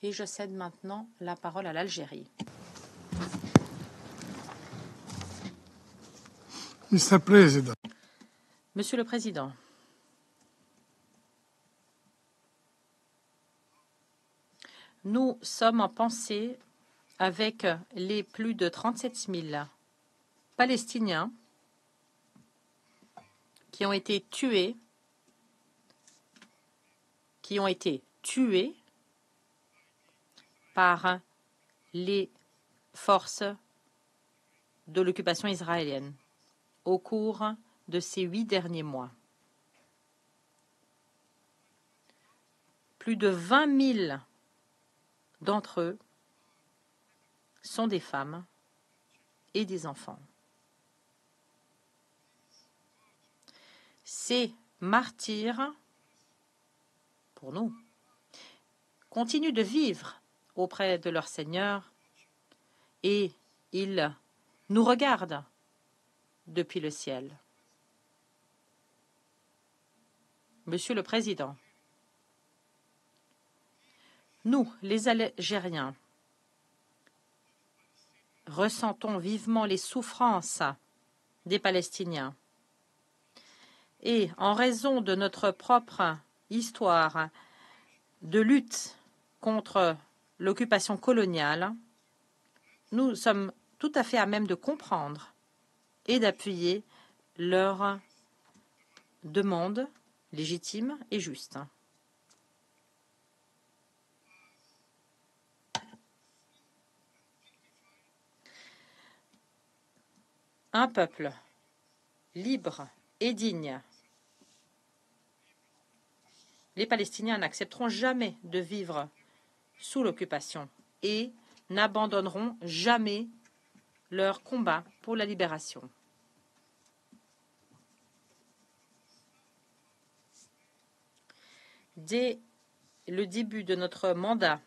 Et je cède maintenant la parole à l'Algérie. Mr. President, Monsieur le Président, nous sommes en pensée avec les plus de 37 000 Palestiniens qui ont été tués par les forces de l'occupation israélienne au cours de ces 8 derniers mois. Plus de 20 000 d'entre eux sont des femmes et des enfants. Ces martyrs, pour nous, continuent de vivre auprès de leur Seigneur et ils nous regardent depuis le ciel. Monsieur le Président, nous, les Algériens, ressentons vivement les souffrances des Palestiniens. Et en raison de notre propre histoire de lutte contre l'occupation coloniale, nous sommes tout à fait à même de comprendre et d'appuyer leurs demandes légitimes et justes. Un peuple libre et digne. Les Palestiniens n'accepteront jamais de vivre sous l'occupation et n'abandonneront jamais leur combat pour la libération. Dès le début de notre mandat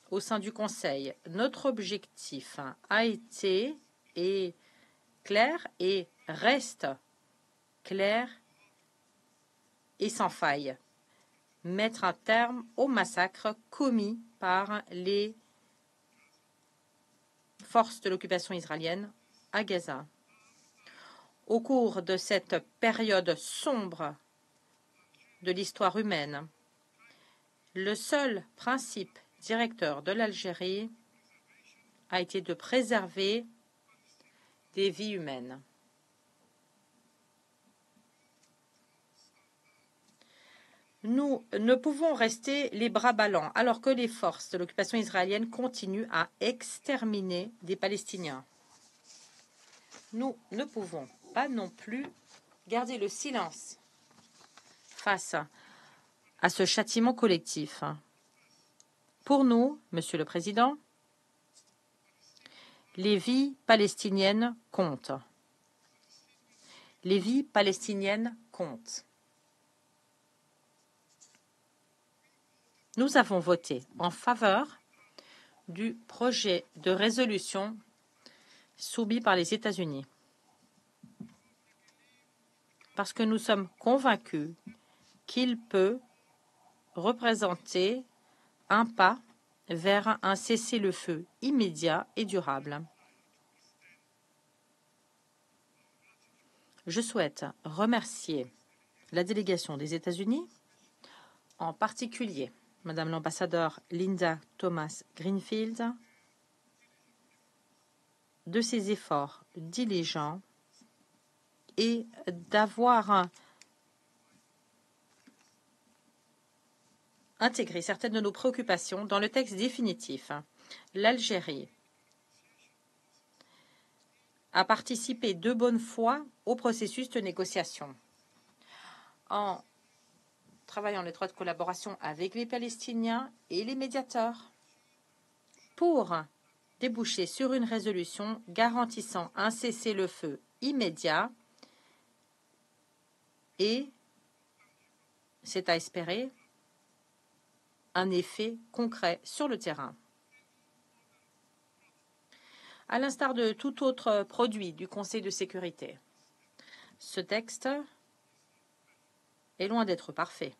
au sein du Conseil, notre objectif a été clair et reste clair et sans faille. Mettre un terme au massacre commis par les forces de l'occupation israélienne à Gaza. Au cours de cette période sombre de l'histoire humaine, le seul principe directeur de l'Algérie a été de préserver des vies humaines. Nous ne pouvons rester les bras ballants alors que les forces de l'occupation israélienne continuent à exterminer des Palestiniens. Nous ne pouvons pas non plus garder le silence face à ce châtiment collectif. Pour nous, Monsieur le Président, les vies palestiniennes comptent. Les vies palestiniennes comptent. Nous avons voté en faveur du projet de résolution soumis par les États-Unis parce que nous sommes convaincus qu'il peut représenter un pas vers un cessez-le-feu immédiat et durable. Je souhaite remercier la délégation des États-Unis, en particulier Madame l'ambassadeur Linda Thomas-Greenfield, de ses efforts diligents et d'avoir intégré certaines de nos préoccupations dans le texte définitif. L'Algérie a participé de bonne foi au processus de négociation en travaillant en étroite collaboration avec les Palestiniens et les médiateurs pour déboucher sur une résolution garantissant un cessez-le-feu immédiat et, c'est à espérer, un effet concret sur le terrain. À l'instar de tout autre produit du Conseil de sécurité, ce texte est loin d'être parfait.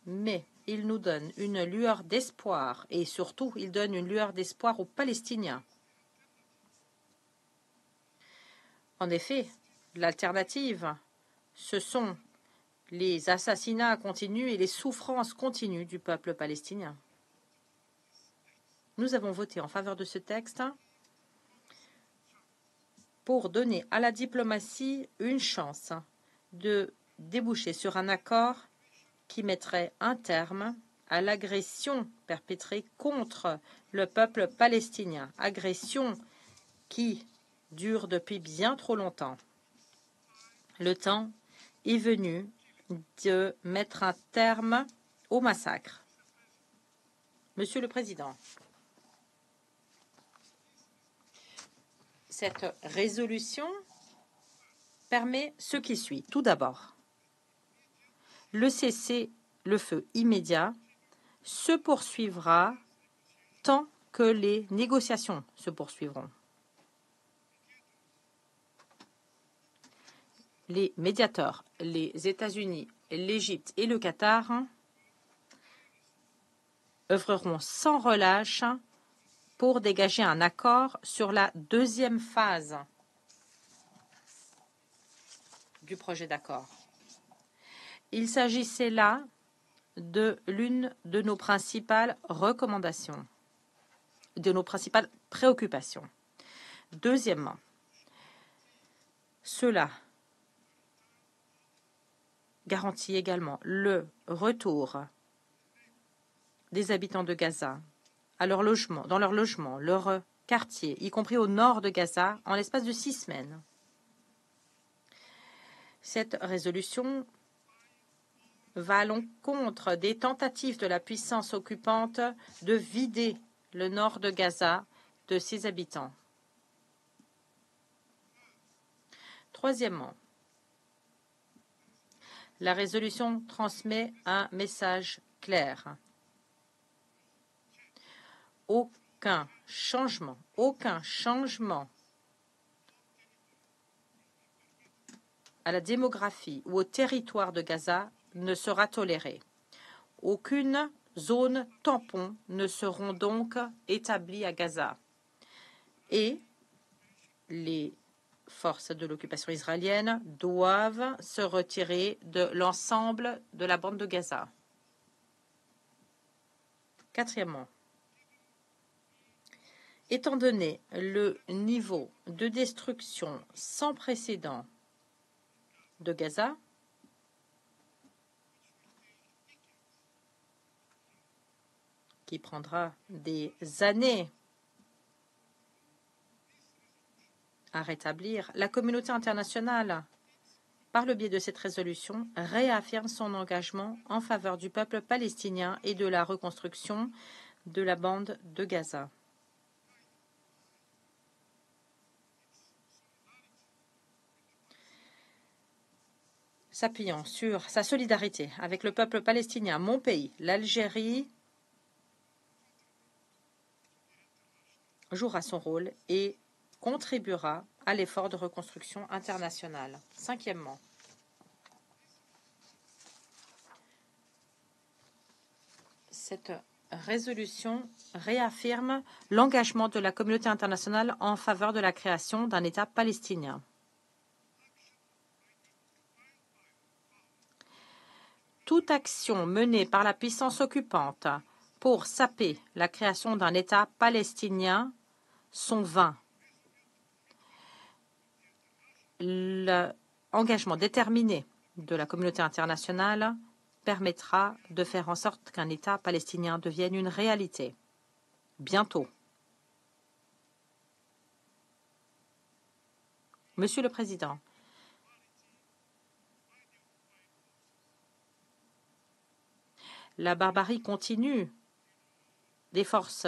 Mais il nous donne une lueur d'espoir et surtout, il donne une lueur d'espoir aux Palestiniens. En effet, l'alternative, ce sont les assassinats continus et les souffrances continues du peuple palestinien. Nous avons voté en faveur de ce texte pour donner à la diplomatie une chance de déboucher sur un accord qui mettrait un terme à l'agression perpétrée contre le peuple palestinien, agression qui dure depuis bien trop longtemps. Le temps est venu de mettre un terme au massacre. Monsieur le Président, cette résolution permet ce qui suit. Tout d'abord, le cessez-le-feu immédiat se poursuivra tant que les négociations se poursuivront. Les médiateurs, les États-Unis, l'Égypte et le Qatar œuvreront sans relâche pour dégager un accord sur la deuxième phase du projet d'accord. Il s'agissait là de l'une de nos principales recommandations, de nos principales préoccupations. Deuxièmement, cela garantit également le retour des habitants de Gaza à leur logement, dans leur logement, leur quartier, y compris au nord de Gaza, en l'espace de 6 semaines. Cette résolution va à l'encontre des tentatives de la puissance occupante de vider le nord de Gaza de ses habitants. Troisièmement, la résolution transmet un message clair. Aucun changement à la démographie ou au territoire de Gaza ne sera toléré. Aucune zone tampon ne seront donc établies à Gaza. Et les forces de l'occupation israélienne doivent se retirer de l'ensemble de la bande de Gaza. Quatrièmement, étant donné le niveau de destruction sans précédent de Gaza, qui prendra des années à rétablir, la communauté internationale, par le biais de cette résolution, réaffirme son engagement en faveur du peuple palestinien et de la reconstruction de la bande de Gaza. S'appuyant sur sa solidarité avec le peuple palestinien, mon pays, l'Algérie, jouera son rôle et contribuera à l'effort de reconstruction internationale. Cinquièmement, cette résolution réaffirme l'engagement de la communauté internationale en faveur de la création d'un État palestinien. Toute action menée par la puissance occupante pour saper la création d'un État palestinien sont vains. L'engagement déterminé de la communauté internationale permettra de faire en sorte qu'un État palestinien devienne une réalité. Bientôt. Monsieur le Président, la barbarie continue des forces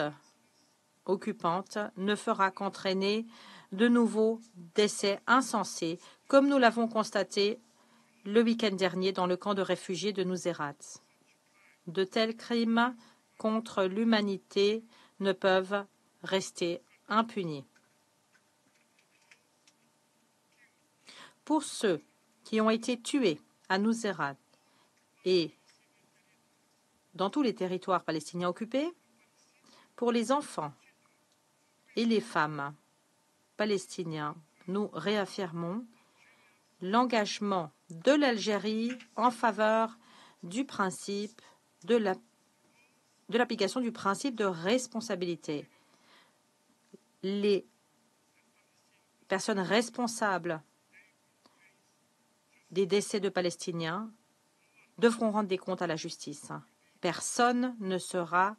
occupantes ne fera qu'entraîner de nouveaux décès insensés, comme nous l'avons constaté le week-end dernier dans le camp de réfugiés de Nuseirat. De tels crimes contre l'humanité ne peuvent rester impunis. Pour ceux qui ont été tués à Nuseirat et dans tous les territoires palestiniens occupés, pour les enfants et les femmes palestiniens, nous réaffirmons l'engagement de l'Algérie en faveur du principe de l'application du principe de responsabilité. Les personnes responsables des décès de Palestiniens devront rendre des comptes à la justice. Personne ne sera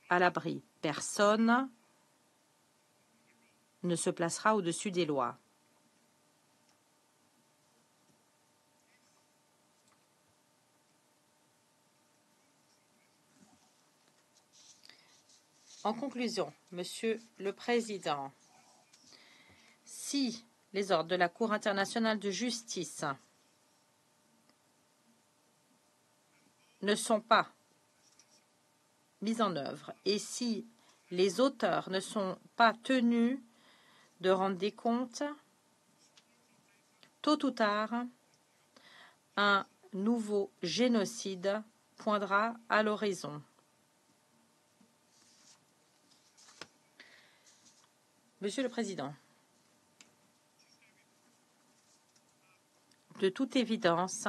à l'abri. Personne ne se placera au-dessus des lois. En conclusion, Monsieur le Président, si les ordres de la Cour internationale de justice ne sont pas mis en œuvre et si les auteurs ne sont pas tenus de rendre des comptes, tôt ou tard, un nouveau génocide poindra à l'horizon. Monsieur le Président, de toute évidence,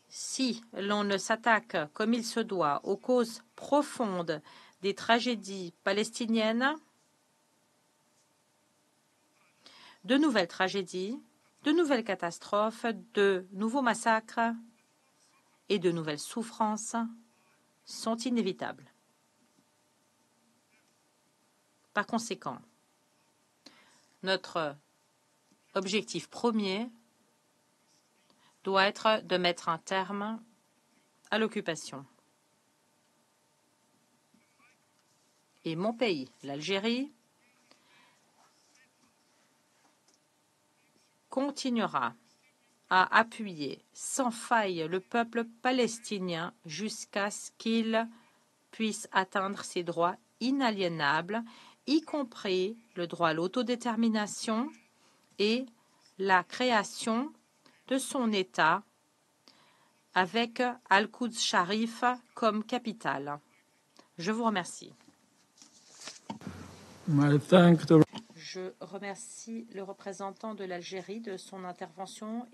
si l'on ne s'attaque comme il se doit aux causes profondes des tragédies palestiniennes, de nouvelles tragédies, de nouvelles catastrophes, de nouveaux massacres et de nouvelles souffrances sont inévitables. Par conséquent, notre objectif premier doit être de mettre un terme à l'occupation. Et mon pays, l'Algérie, continuera à appuyer sans faille le peuple palestinien jusqu'à ce qu'il puisse atteindre ses droits inaliénables, y compris le droit à l'autodétermination et la création de son État avec Al-Quds Sharif comme capitale. Je vous remercie. Je remercie le représentant de l'Algérie de son intervention